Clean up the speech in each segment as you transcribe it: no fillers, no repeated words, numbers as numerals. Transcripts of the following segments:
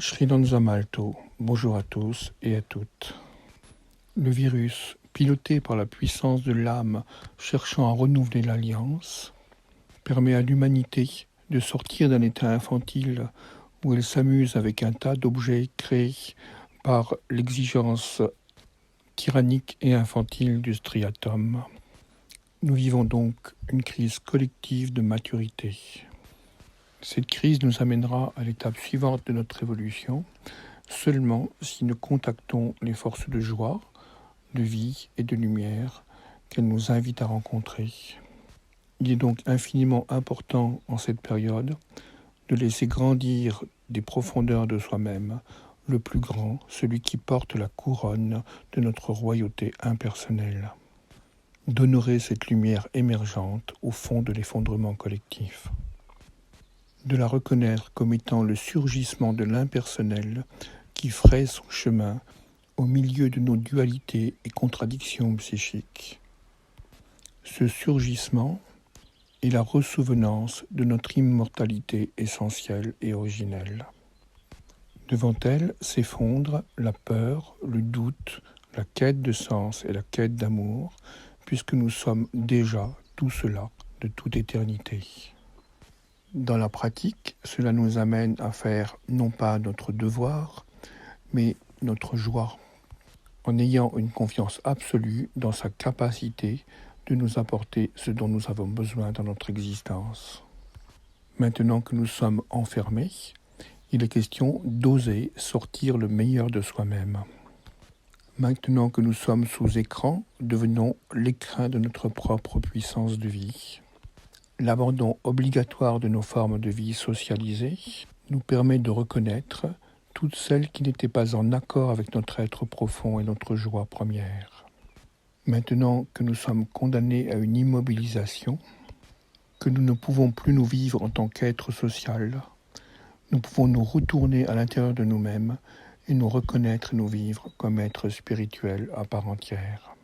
Srinanza Malto, bonjour à tous et à toutes. Le virus, piloté par la puissance de l'âme cherchant à renouveler l'alliance, permet à l'humanité de sortir d'un état infantile où elle s'amuse avec un tas d'objets créés par l'exigence tyrannique et infantile du striatum. Nous vivons donc une crise collective de maturité. Cette crise nous amènera à l'étape suivante de notre évolution, seulement si nous contactons les forces de joie, de vie et de lumière qu'elle nous invite à rencontrer. Il est donc infiniment important en cette période de laisser grandir des profondeurs de soi-même le plus grand, celui qui porte la couronne de notre royauté impersonnelle. D'honorer cette lumière émergente au fond de l'effondrement collectif. De la reconnaître comme étant le surgissement de l'impersonnel qui fraye son chemin au milieu de nos dualités et contradictions psychiques. Ce surgissement est la ressouvenance de notre immortalité essentielle et originelle. Devant elle s'effondrent la peur, le doute, la quête de sens et la quête d'amour, puisque nous sommes déjà tout cela de toute éternité. Dans la pratique, cela nous amène à faire non pas notre devoir, mais notre joie, en ayant une confiance absolue dans sa capacité de nous apporter ce dont nous avons besoin dans notre existence. Maintenant que nous sommes enfermés, il est question d'oser sortir le meilleur de soi-même. Maintenant que nous sommes sous écran, devenons l'écrin de notre propre puissance de vie. L'abandon obligatoire de nos formes de vie socialisées nous permet de reconnaître toutes celles qui n'étaient pas en accord avec notre être profond et notre joie première. Maintenant que nous sommes condamnés à une immobilisation, que nous ne pouvons plus nous vivre en tant qu'être social, nous pouvons nous retourner à l'intérieur de nous-mêmes et nous reconnaître et nous vivre comme êtres spirituels à part entière.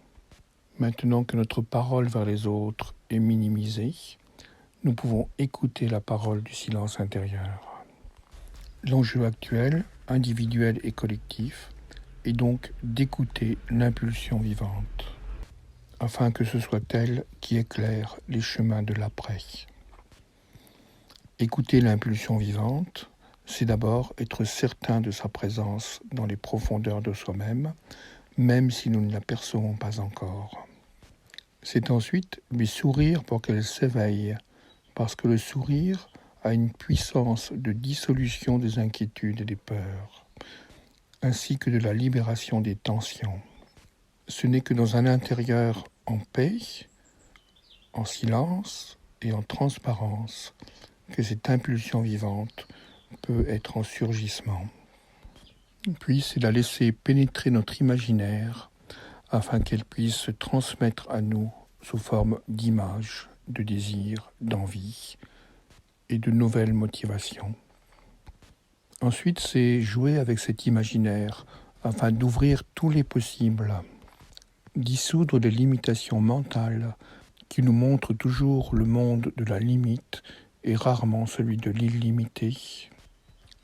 Maintenant que notre parole vers les autres est minimisée, nous pouvons écouter la parole du silence intérieur. L'enjeu actuel, individuel et collectif, est donc d'écouter l'impulsion vivante, afin que ce soit elle qui éclaire les chemins de l'après. Écouter l'impulsion vivante, c'est d'abord être certain de sa présence dans les profondeurs de soi-même, même si nous ne l'apercevons pas encore. C'est ensuite lui sourire pour qu'elle s'éveille, parce que le sourire a une puissance de dissolution des inquiétudes et des peurs, ainsi que de la libération des tensions. Ce n'est que dans un intérieur en paix, en silence et en transparence que cette impulsion vivante peut être en surgissement. Puis c'est la laisser pénétrer notre imaginaire afin qu'elle puisse se transmettre à nous sous forme d'images, de désirs, d'envie et de nouvelles motivations. Ensuite, c'est jouer avec cet imaginaire afin d'ouvrir tous les possibles, dissoudre les limitations mentales qui nous montrent toujours le monde de la limite et rarement celui de l'illimité.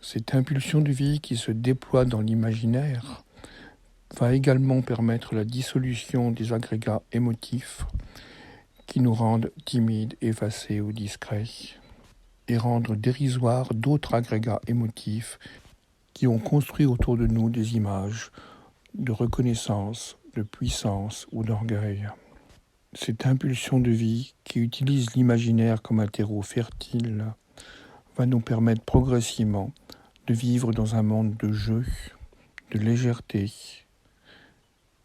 Cette impulsion de vie qui se déploie dans l'imaginaire va également permettre la dissolution des agrégats émotifs qui nous rendent timides, effacés ou discrets, et rendre dérisoires d'autres agrégats émotifs qui ont construit autour de nous des images de reconnaissance, de puissance ou d'orgueil. Cette impulsion de vie qui utilise l'imaginaire comme un terreau fertile va nous permettre progressivement de vivre dans un monde de jeu, de légèreté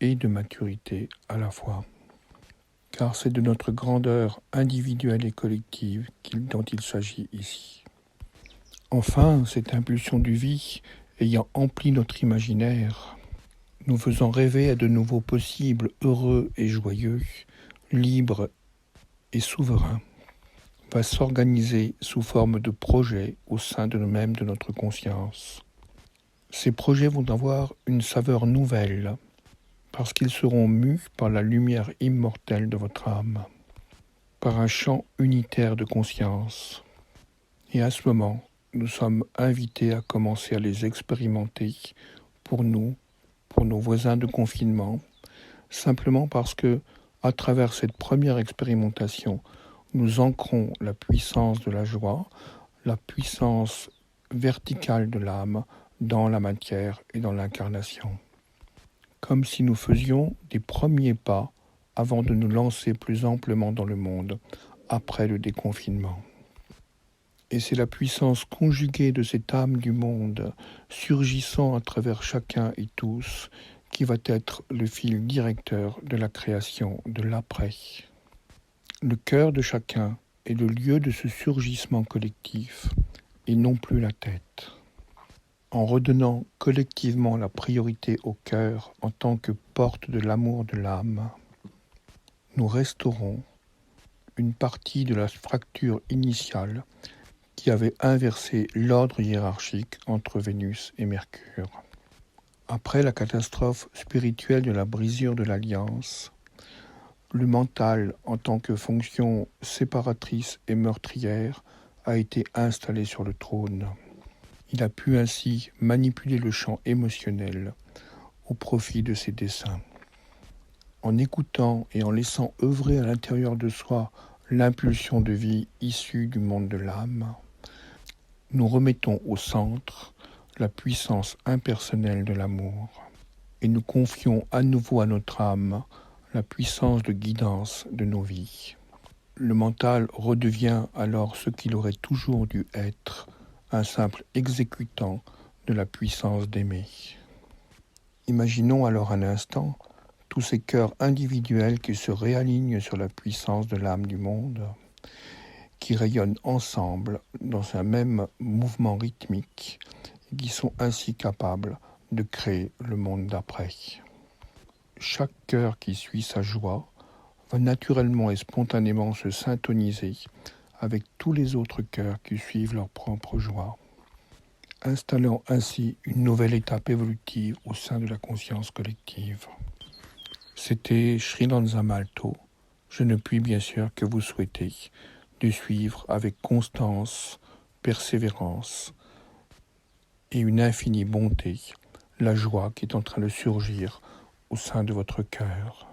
et de maturité à la fois. Car c'est de notre grandeur individuelle et collective dont il s'agit ici. Enfin, cette impulsion de vie ayant empli notre imaginaire, nous faisant rêver à de nouveaux possibles heureux et joyeux, libres et souverains, va s'organiser sous forme de projets au sein de nous-mêmes de notre conscience. Ces projets vont avoir une saveur nouvelle, parce qu'ils seront mus par la lumière immortelle de votre âme, par un champ unitaire de conscience. Et à ce moment, nous sommes invités à commencer à les expérimenter pour nous, pour nos voisins de confinement, simplement parce que, à travers cette première expérimentation, nous ancrons la puissance de la joie, la puissance verticale de l'âme dans la matière et dans l'incarnation. Comme si nous faisions des premiers pas avant de nous lancer plus amplement dans le monde, après le déconfinement. Et c'est la puissance conjuguée de cette âme du monde, surgissant à travers chacun et tous, qui va être le fil directeur de la création de l'après. Le cœur de chacun est le lieu de ce surgissement collectif, et non plus la tête. En redonnant collectivement la priorité au cœur en tant que porte de l'amour de l'âme, nous restaurons une partie de la fracture initiale qui avait inversé l'ordre hiérarchique entre Vénus et Mercure. Après la catastrophe spirituelle de la brisure de l'alliance, le mental, en tant que fonction séparatrice et meurtrière, a été installé sur le trône. Il a pu ainsi manipuler le champ émotionnel au profit de ses desseins. En écoutant et en laissant œuvrer à l'intérieur de soi l'impulsion de vie issue du monde de l'âme, nous remettons au centre la puissance impersonnelle de l'amour et nous confions à nouveau à notre âme la puissance de guidance de nos vies. Le mental redevient alors ce qu'il aurait toujours dû être, un simple exécutant de la puissance d'aimer. Imaginons alors un instant tous ces cœurs individuels qui se réalignent sur la puissance de l'âme du monde, qui rayonnent ensemble dans un même mouvement rythmique et qui sont ainsi capables de créer le monde d'après. Chaque cœur qui suit sa joie va naturellement et spontanément se syntoniser avec tous les autres cœurs qui suivent leur propre joie, installant ainsi une nouvelle étape évolutive au sein de la conscience collective. C'était Srilanza Malto. Je ne puis bien sûr que vous souhaiter de suivre avec constance, persévérance et une infinie bonté la joie qui est en train de surgir au sein de votre cœur.